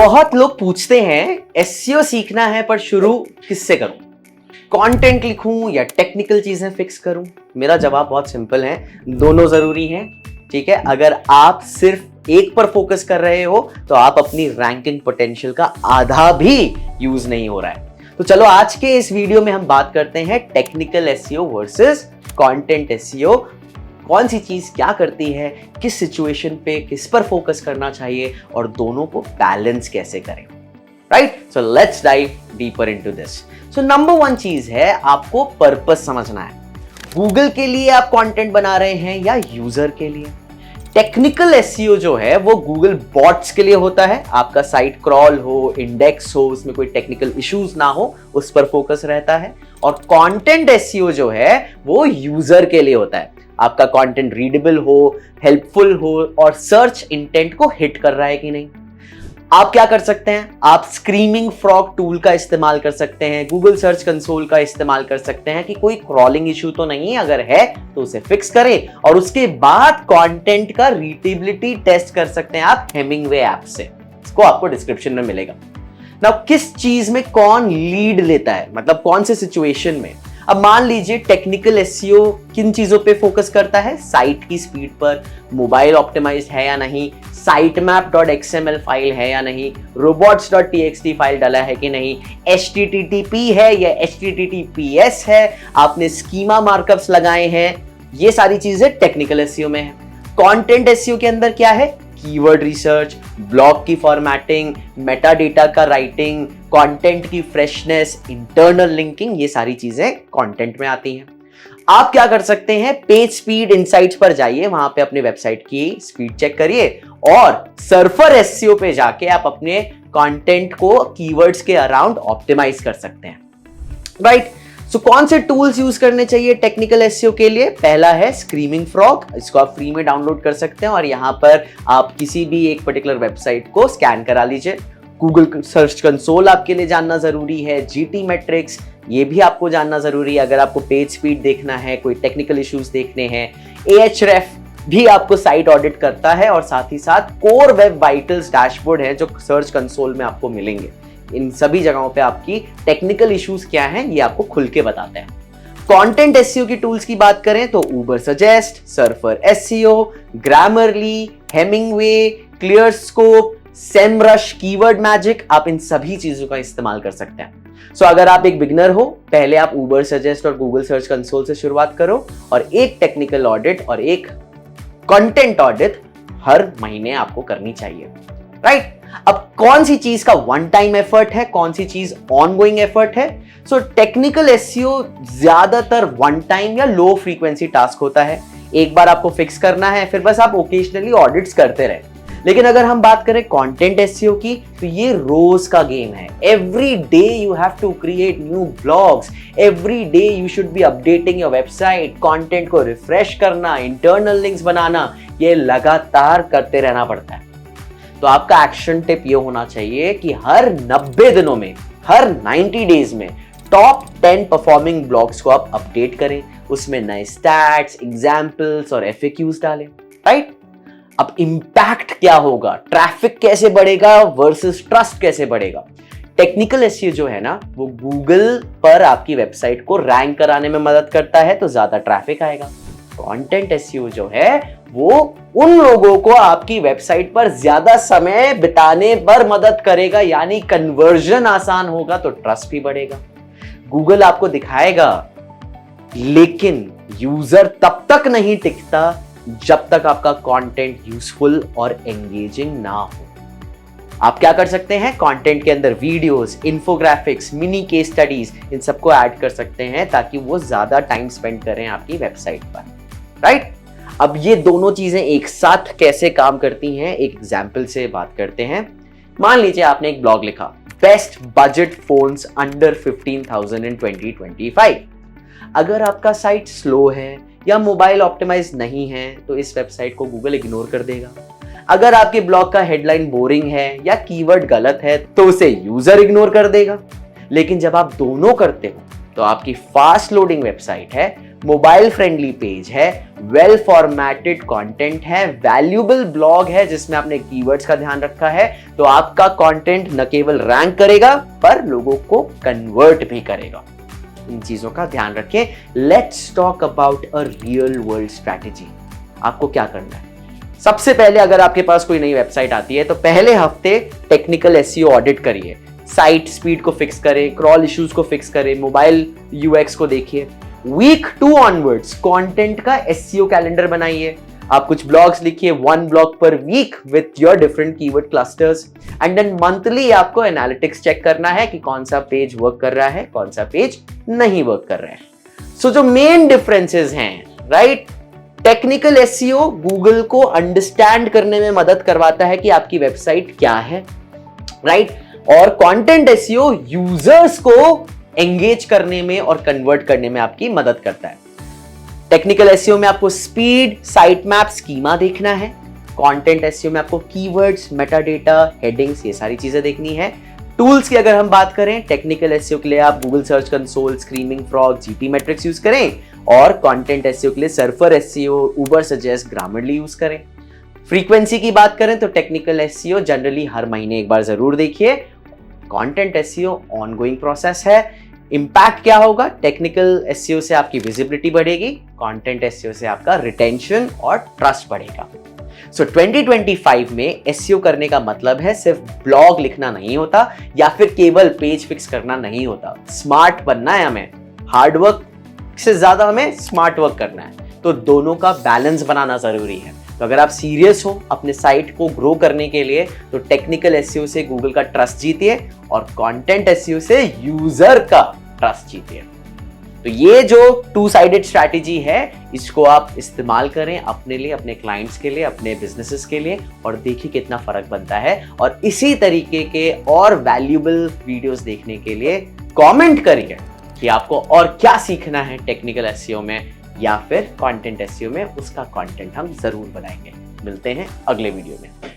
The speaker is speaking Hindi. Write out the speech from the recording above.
बहुत लोग पूछते हैं एसईओ सीखना है पर शुरू किससे करूं, कंटेंट लिखूं या टेक्निकल चीजें फिक्स करूं। मेरा जवाब बहुत सिंपल है, दोनों जरूरी हैं। ठीक है, अगर आप सिर्फ एक पर फोकस कर रहे हो तो आप अपनी रैंकिंग पोटेंशियल का आधा भी यूज नहीं हो रहा है। तो चलो आज के इस वीडियो में हम बात करते हैं technical SEO versus content SEO. कौन सी चीज क्या करती है, किस सिचुएशन पे किस पर फोकस करना चाहिए और दोनों को बैलेंस कैसे करें। Right, so let's dive deeper into this. So number one चीज है, आपको पर्पस समझना है। गूगल के लिए आप कंटेंट बना रहे हैं या यूजर के लिए। टेक्निकल एसईओ जो है वो गूगल बॉट्स के लिए होता है, आपका साइट क्रॉल हो, इंडेक्स हो, उसमें कोई टेक्निकल इश्यूज ना हो, उस पर फोकस रहता है। और कंटेंट एसईओ जो है वो यूजर के लिए होता है, आपका कंटेंट रीडेबल हो, हेल्पफुल हो और सर्च इंटेंट को हिट कर रहा है कि नहीं। आप क्या कर सकते हैं, आप स्क्रीमिंग फ्रॉग टूल का इस्तेमाल कर सकते हैं, गूगल सर्च कंसोल का इस्तेमाल कर सकते हैं कि कोई क्रॉलिंग इशू तो नहीं, अगर है तो उसे फिक्स करें और उसके बाद कंटेंट का रीडेबिलिटी टेस्ट कर सकते हैं आप हेमिंगवे ऐप से। इसको आपको डिस्क्रिप्शन में मिलेगा। नाउ किस चीज में कौन लीड लेता है, मतलब कौन से सिचुएशन में। अब मान लीजिए टेक्निकल एसईओ किन चीजों पे फोकस करता है, साइट की स्पीड पर, मोबाइल ऑप्टिमाइज्ड है या नहीं, sitemap.xml फाइल है या नहीं, robots.txt फाइल डाला है कि नहीं, http है या https है, आपने स्कीमा मार्कअप्स लगाए हैं, ये सारी चीजें टेक्निकल एसईओ में है। कंटेंट एसईओ के अंदर क्या है, कीवर्ड रिसर्च, ब्लॉग की फॉर्मेटिंग, मेटा डेटा का राइटिंग, कंटेंट की फ्रेशनेस, इंटरनल लिंकिंग, ये सारी चीजें कंटेंट में आती हैं। आप क्या कर सकते हैं, पेज स्पीड इनसाइट्स पर जाइए, वहां पे अपने वेबसाइट की स्पीड चेक करिए और सर्फर एसईओ पे जाके आप अपने कंटेंट को कीवर्ड्स के अराउंड ऑप्टिमाइज कर सकते हैं। राइट, सो कौन से टूल्स यूज करने चाहिए टेक्निकल एसईओ के लिए। पहला है स्क्रीमिंग फ्रॉग, इसको आप फ्री में डाउनलोड कर सकते हैं और यहां पर आप किसी भी एक पर्टिकुलर वेबसाइट को स्कैन करा लीजिए। गूगल सर्च कंसोल आपके लिए जानना जरूरी है, जीटी मैट्रिक्स ये भी आपको जानना जरूरी है अगर आपको पेज स्पीड देखना है, कोई टेक्निकल इश्यूज देखने हैं। एएचरेफ भी आपको साइट ऑडिट करता है और साथ ही साथ कोर वेब वाइटल्स डैशबोर्ड है जो सर्च कंसोल में आपको मिलेंगे। इन सभी जगहों पे आपकी टेक्निकल इश्यूज क्या हैं ये आपको खुल के बताते हैं। कंटेंट एसईओ की टूल्स की बात करें तो Ubersuggest, Surfer SEO, Grammarly, Hemingway, Clearscope, Semrush, keyword magic, आप इन सभी चीजों का इस्तेमाल कर सकते हैं। सो अगर आप एक बिगनर हो, पहले आप उबर सजेस्ट और गूगल सर्च कंसोल से शुरुआत करो और एक टेक्निकल ऑडिट और एक कंटेंट ऑडिट हर महीने आपको करनी चाहिए। राइट, अब कौन सी चीज का वन टाइम एफर्ट है, कौन सी चीज ऑनगोइंग एफर्ट है। सो टेक्निकल एसईओ ज्यादातर वन टाइम या लो फ्रीक्वेंसी टास्क होता है, एक बार आपको फिक्स करना है, फिर बस आप ओकेजनली ऑडिट्स करते रहे। लेकिन अगर हम बात करें कंटेंट एसईओ की तो ये रोज का गेम है। Every day you have to create new blogs, every day you should be updating your website, content को रिफ्रेश करना, इंटरनल लिंक्स बनाना, ये लगातार करते रहना पड़ता है। तो आपका एक्शन टिप ये होना चाहिए कि हर 90 दिनों में, हर 90 डेज में टॉप 10 परफॉर्मिंग ब्लॉग्स को आप अपडेट करें, उसमें नए स्टैट्स, एग्जाम्पल्स और एफएक्यूज डालें। राइट, अब इंपैक्ट क्या होगा, ट्रैफिक कैसे बढ़ेगा वर्सेस ट्रस्ट कैसे बढ़ेगा। टेक्निकल एसईओ जो है ना वो गूगल पर आपकी वेबसाइट को रैंक कराने में मदद करता है तो ज्यादा ट्रैफिक आएगा। कंटेंट एसईओ जो है वो उन लोगों को आपकी वेबसाइट पर ज्यादा समय बिताने पर मदद करेगा, यानी कन्वर्जन आसान होगा तो ट्रस्ट भी बढ़ेगा। गूगल आपको दिखाएगा लेकिन यूजर तब तक नहीं टिकता जब तक आपका कंटेंट यूजफुल और एंगेजिंग ना हो। आप क्या कर सकते हैं, कंटेंट के अंदर videos, infographics, mini case studies, इन सबको ऐड कर सकते हैं ताकि वो ज्यादा टाइम स्पेंड करें आपकी वेबसाइट पर। राइट, अब ये दोनों चीजें एक साथ कैसे काम करती हैं एक एग्जाम्पल से बात करते हैं। मान लीजिए आपने एक ब्लॉग लिखा, बेस्ट बजट फोन्स अंडर 15,000 इन 2025। अगर आपका साइट स्लो है या मोबाइल ऑप्टिमाइज नहीं है तो इस वेबसाइट को गूगल इग्नोर कर देगा। अगर आपके ब्लॉग का हेडलाइन बोरिंग है या कीवर्ड गलत है तो उसे यूजर इग्नोर कर देगा। लेकिन जब आप दोनों करते हो तो आपकी फास्ट लोडिंग वेबसाइट है, मोबाइल फ्रेंडली पेज है, वेल फॉर्मेटेड कंटेंट है, वैल्यूएबल ब्लॉग है जिसमें आपने कीवर्ड्स का ध्यान रखा है, तो आपका कंटेंट न केवल रैंक करेगा पर लोगों को कन्वर्ट भी करेगा। इन चीजों का ध्यान रखें। Let's talk about a real world strategy. आपको क्या करना है? सबसे पहले अगर आपके पास कोई नई वेबसाइट आती है तो पहले हफ्ते टेक्निकल एसईओ ऑडिट करिए, साइट स्पीड को फिक्स करें, क्रॉल इश्यूज को फिक्स करें, मोबाइल यूएक्स को देखिए। वीक 2 ऑनवर्ड्स कंटेंट का एसईओ कैलेंडर बनाइए। आप कुछ ब्लॉग्स लिखिए, 1 ब्लॉग पर week with your different keyword clusters, and then monthly आपको एनालिटिक्स चेक करना है कि कौन सा पेज वर्क कर रहा है, कौन सा पेज नहीं वर्क कर रहा है। सो जो मेन डिफरेंसेस हैं, राइट, टेक्निकल एसईओ गूगल को अंडरस्टैंड करने में मदद करवाता है कि आपकी वेबसाइट क्या है, राइट, और कंटेंट एसईओ यूजर्स को एंगेज करने में और कन्वर्ट करने में आपकी मदद करता है। टेक्निकल एसईओ में आपको स्पीड, साइट मैप, स्कीमा देखना है। कंटेंट एसईओ में आपको कीवर्ड्स, मेटा डेटा, हेडिंग्स, ये सारी चीजें देखनी है। टूल्स की अगर हम बात करें, टेक्निकल एसईओ के लिए आप Google search console, screaming frog, GT matrix use करें, और कंटेंट एसईओ के लिए सर्फर एसईओ, उबर सजेस्ट, ग्रामरली यूज करें। फ्रीक्वेंसी की बात करें तो टेक्निकल एसईओ जनरली हर महीने एक बार जरूर देखिए। कंटेंट एसईओ ऑनगोइंग प्रोसेस है। इंपैक्ट क्या होगा? टेक्निकल एसईओ से आपकी विजिबिलिटी बढ़ेगी, कंटेंट एसईओ से आपका रिटेंशन और ट्रस्ट बढ़ेगा। सो 2025 में एसईओ करने का मतलब है सिर्फ ब्लॉग लिखना नहीं होता या फिर केवल पेज फिक्स करना नहीं होता। स्मार्ट बनना है हमें, हार्डवर्क से ज्यादा हमें स्मार्ट वर्क करना है, तो दोनों का बैलेंस बनाना जरूरी है। तो अगर आप सीरियस हो अपने साइट को ग्रो करने के लिए तो टेक्निकल एसईओ से गूगल का ट्रस्ट जीतिए और कंटेंट एसईओ से यूजर का ट्रस्ट जीतिए। तो ये जो 2 साइडेड स्ट्रैटेजी है, इसको आप इस्तेमाल करें अपने लिए, अपने क्लाइंट्स के लिए, अपने बिजनेसेस के लिए, और देखिए कितना फर्क बनता है। और इसी तरीके के और वैल्यूएबल वीडियोस देखने के लिए कमेंट करिए कि आपको और क्या सीखना है टेक्निकल एसईओ में या फिर कंटेंट एसईओ में। उसका कंटेंट हम जरूर बनाएंगे। मिलते हैं अगले वीडियो में।